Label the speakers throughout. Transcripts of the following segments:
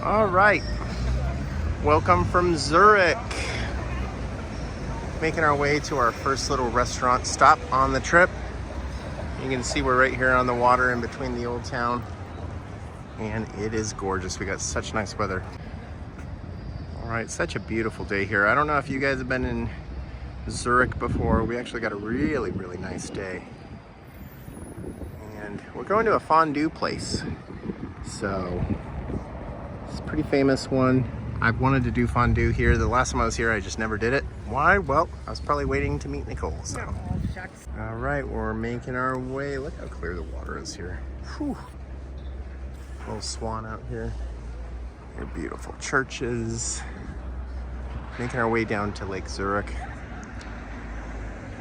Speaker 1: All right, welcome from Zurich. Making our way to our first little restaurant stop on the trip. You can see we're right here on the water in between the old town, and it is gorgeous. We got such nice weather. All right, such a beautiful day here. I don't know if you guys have been in Zurich before. We actually got a really, really nice day. And we're going to a fondue place. So it's a pretty famous one. I've wanted to do fondue here. The last time I was here, I just never did it. Why? Well, I was probably waiting to meet Nicole, so.
Speaker 2: Oh, shucks.
Speaker 1: All right, we're making our way. Look how clear the water is here. Whew. Little swan out here. Your beautiful churches. Making our way down to Lake Zurich.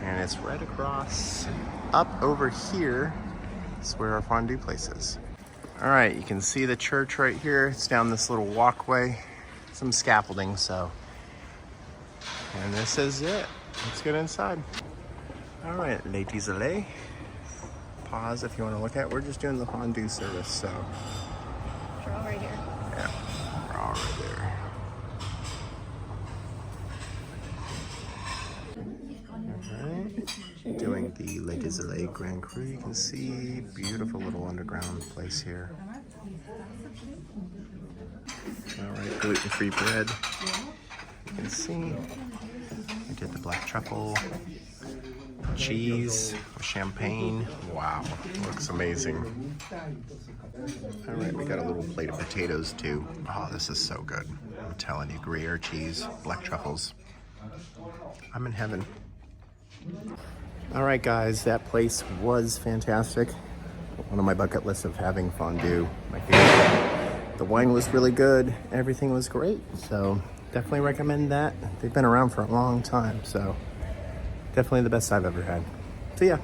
Speaker 1: And it's right across, up over here. Is where our fondue place is. All right, you can see the church right here. It's down this little walkway, some scaffolding, so. And this is it. Let's get inside. All right, Dézaley. Pause if you want to look at it. We're just doing the fondue service, so.
Speaker 2: We're all right here.
Speaker 1: Yeah, we're all right there. All right, doing the Dézaley Grand Cru. You can see beautiful little underground place here. All right, gluten-free bread. You can see I did the black truffle, cheese, champagne. Wow, looks amazing. All right, we got a little plate of potatoes too. Oh, this is so good. I'm telling you, Gruyere cheese, black truffles. I'm in heaven. All right, guys, that place was fantastic. One of my bucket lists of having fondue, my favorite. The wine was really good. Everything was great. So definitely recommend that. They've been around for a long time, so definitely the best I've ever had. See ya.